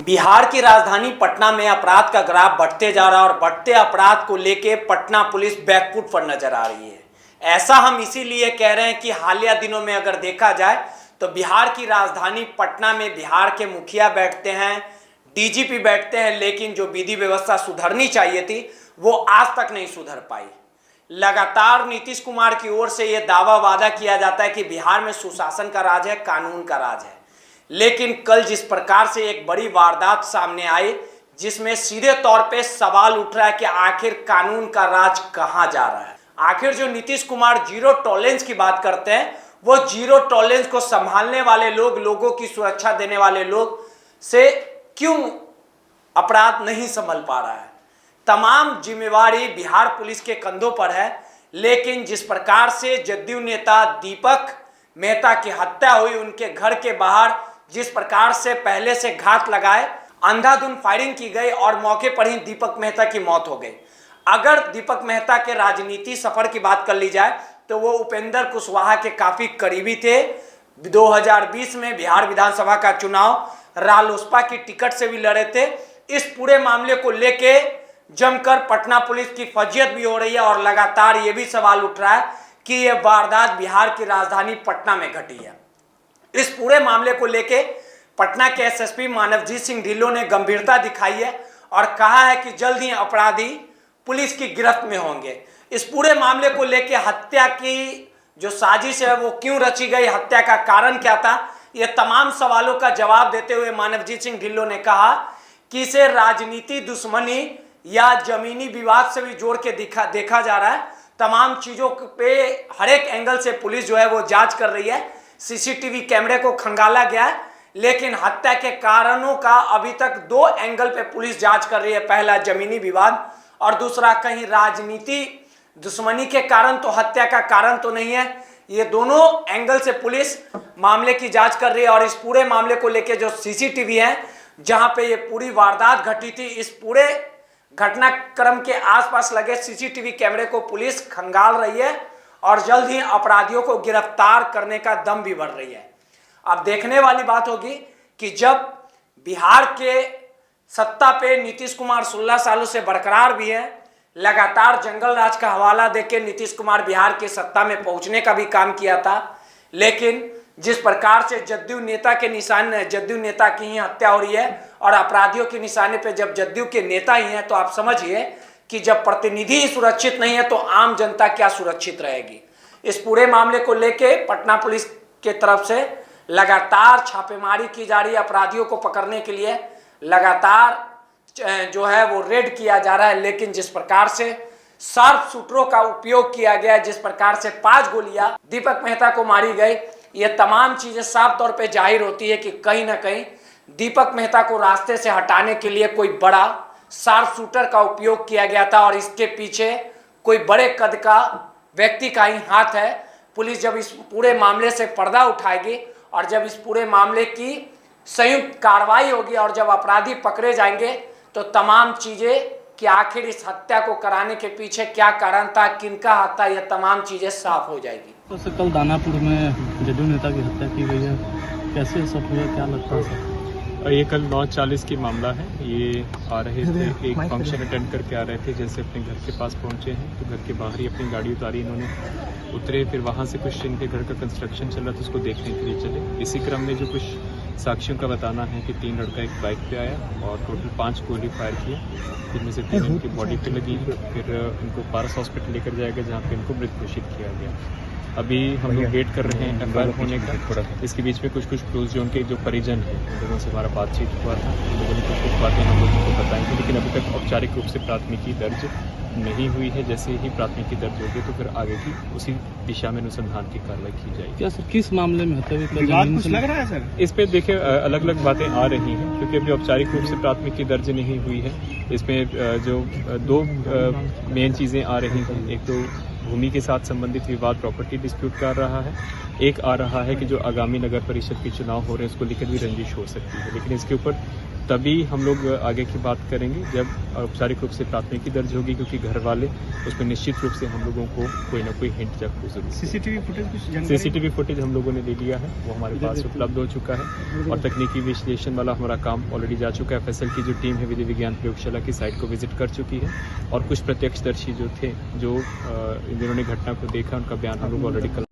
बिहार की राजधानी पटना में अपराध का ग्राफ बढ़ते जा रहा है और बढ़ते अपराध को लेके पटना पुलिस बैकफुट पर नजर आ रही है। ऐसा हम इसीलिए कह रहे हैं कि हालिया दिनों में अगर देखा जाए तो बिहार की राजधानी पटना में बिहार के मुखिया बैठते हैं, डीजीपी बैठते हैं, लेकिन जो विधि व्यवस्था सुधरनी चाहिए थी वो आज तक नहीं सुधर पाई। लगातार नीतीश कुमार की ओर से यह दावा वादा किया जाता है कि बिहार में सुशासन का राज है, कानून का राज है, लेकिन कल जिस प्रकार से एक बड़ी वारदात सामने आई जिसमें सीधे तौर पे सवाल उठ रहा है कि आखिर कानून का राज कहां जा रहा है। आखिर जो नीतीश कुमार जीरो टॉलरेंस की बात करते हैं वो जीरो टॉलरेंस को संभालने वाले लोग, लोगों की सुरक्षा देने वाले लोग से क्यों अपराध नहीं संभल पा रहा है। तमाम जिम्मेवारी बिहार पुलिस के कंधों पर है, लेकिन जिस प्रकार से जदयू नेता दीपक मेहता की हत्या हुई, उनके घर के बाहर जिस प्रकार से पहले से घात लगाए अंधाधुंध फायरिंग की गई और मौके पर ही दीपक मेहता की मौत हो गई। अगर दीपक मेहता के राजनीति सफर की बात कर ली जाए तो वो उपेंद्र कुशवाहा के काफी करीबी थे। 2020 में बिहार विधानसभा का चुनाव रालोसपा की टिकट से भी लड़े थे। इस पूरे मामले को लेके जमकर पटना पुलिस की फजीयत भी हो रही है और लगातार ये भी सवाल उठ रहा है कि यह वारदात बिहार की राजधानी पटना में घटी है। इस पूरे मामले को लेके पटना के एसएसपी मानवजीत सिंह ढिल्लों ने गंभीरता दिखाई है और कहा है कि जल्द ही अपराधी पुलिस की गिरफ्त में होंगे। इस पूरे मामले को लेके हत्या की जो साजिश है वो क्यों रची गई, हत्या का कारण क्या था, ये तमाम सवालों का जवाब देते हुए मानवजीत सिंह ढिल्लों ने कहा कि इसे राजनीति, दुश्मनी या जमीनी विवाद से भी जोड़ के देखा जा रहा है। तमाम चीजों पे हर एक एंगल से पुलिस जो है वो जांच कर रही है। सीसीटीवी कैमरे को खंगाला गया है, लेकिन हत्या के कारणों का अभी तक दो एंगल पे पुलिस जांच कर रही है। पहला जमीनी विवाद और दूसरा कहीं राजनीति, दुश्मनी के कारण तो हत्या का कारण तो नहीं है। ये दोनों एंगल से पुलिस मामले की जांच कर रही है और इस पूरे मामले को लेकर जो सीसीटीवी है जहां पे ये पूरी वारदात घटी थी, इस पूरे घटनाक्रम के आसपास लगे सीसीटीवी कैमरे को पुलिस खंगाल रही है और जल्द ही अपराधियों को गिरफ्तार करने का दम भी बढ़ रही है। अब देखने वाली बात होगी कि जब बिहार के सत्ता पे नीतीश कुमार 16 सालों से बरकरार भी है, लगातार जंगल राज का हवाला देके नीतीश कुमार बिहार के सत्ता में पहुंचने का भी काम किया था, लेकिन जिस प्रकार से जदयू नेता की ही हत्या हो रही है और अपराधियों के निशाने पे जब जदयू के नेता ही हैं तो आप समझिए कि जब प्रतिनिधि ही सुरक्षित नहीं है तो आम जनता क्या सुरक्षित रहेगी। इस पूरे मामले को लेके पटना पुलिस के तरफ से लगातार छापेमारी की जा रही है। अपराधियों को पकड़ने के लिए लगातार जो है वो रेड किया जा रहा है, लेकिन जिस प्रकार से शार्प शूटरों का उपयोग किया गया, जिस प्रकार से 5 गोलियां दीपक मेहता को मारी गई, ये तमाम चीजें साफ तौर पे जाहिर होती है कि कहीं ना कहीं दीपक मेहता को रास्ते से हटाने के लिए कोई बड़ा शार्प शूटर का उपयोग किया गया था और इसके पीछे कोई बड़े कद का व्यक्ति का ही हाथ है। पुलिस जब इस पूरे मामले से पर्दा उठाएगी और जब इस पूरे मामले की संयुक्त कार्रवाई होगी और जब अपराधी पकड़े जाएंगे तो तमाम चीजें कि आखिर इस हत्या को कराने के पीछे क्या कारण था, किनका हाथ था, यह तमाम चीजें साफ हो जाएगी। तो सर कल दानापुर में जदयू नेता की हत्या की गई है, कैसे सब हुआ, क्या लगता है सर? ये कल 9:40 की मामला है। ये आ रहे थे, एक फंक्शन अटेंड करके आ रहे थे, जैसे अपने घर के पास पहुंचे हैं तो घर के बाहर ही अपनी गाड़ी उतारी इन्होंने, उतरे, फिर वहां से कुछ इनके घर का कंस्ट्रक्शन चल रहा था उसको देखने के लिए चले। इसी क्रम में जो कुछ साक्षियों का बताना है कि 3 लड़का एक बाइक पे आया और टोटल 5 गोली फायर किया, जिनमें से 3 इनकी बॉडी पे लगी। फिर इनको पारस हॉस्पिटल लेकर जाया गया जहाँ पे इनको मृत घोषित किया गया। अभी हम लोग वेट कर रहे हैं एफआईआर होने का। इसके बीच में कुछ क्लोज जो उनके जो परिजन हैं उन लोगों से हमारा बातचीत हुआ था, उन लोगों ने कुछ बातें हम लोगों को बताएंगे, लेकिन अभी तक औपचारिक रूप से प्राथमिकी दर्ज नहीं हुई है। जैसे ही प्राथमिकी दर्ज होगी तो फिर आगे की उसी दिशा में अनुसंधान की कार्रवाई की जाएगी। क्या सर किस मामले में हत्या कुछ लग रहा है सर? इस पे देखिए अलग अलग बातें आ रही हैं क्योंकि अभी औपचारिक रूप से प्राथमिकी दर्ज नहीं हुई है। इसमें जो 2 मेन चीज़ें आ रही हैं, एक तो भूमि के साथ संबंधित विवाद, प्रॉपर्टी डिस्प्यूट कर रहा है, एक आ रहा है कि जो आगामी नगर परिषद के चुनाव हो रहे हैं उसको लेकर भी रंजिश हो सकती है, लेकिन इसके ऊपर तभी हम लोग आगे की बात करेंगे जब औपचारिक रूप से प्राथमिकी दर्ज होगी, क्योंकि घर वाले उसमें निश्चित रूप से हम लोगों को कोई ना कोई हिंट जरूर जरूर सीसीटीवी फुटेज हम लोगों ने ले लिया है, वो हमारे पास उपलब्ध हो चुका है और तकनीकी विश्लेषण वाला हमारा काम ऑलरेडी जा चुका है। FSL की जो टीम है विधि विज्ञान प्रयोगशाला की साइट को विजिट कर चुकी है और कुछ प्रत्यक्षदर्शी जो थे जो जिन्होंने घटना को देखा उनका बयान हम लोग ऑलरेडी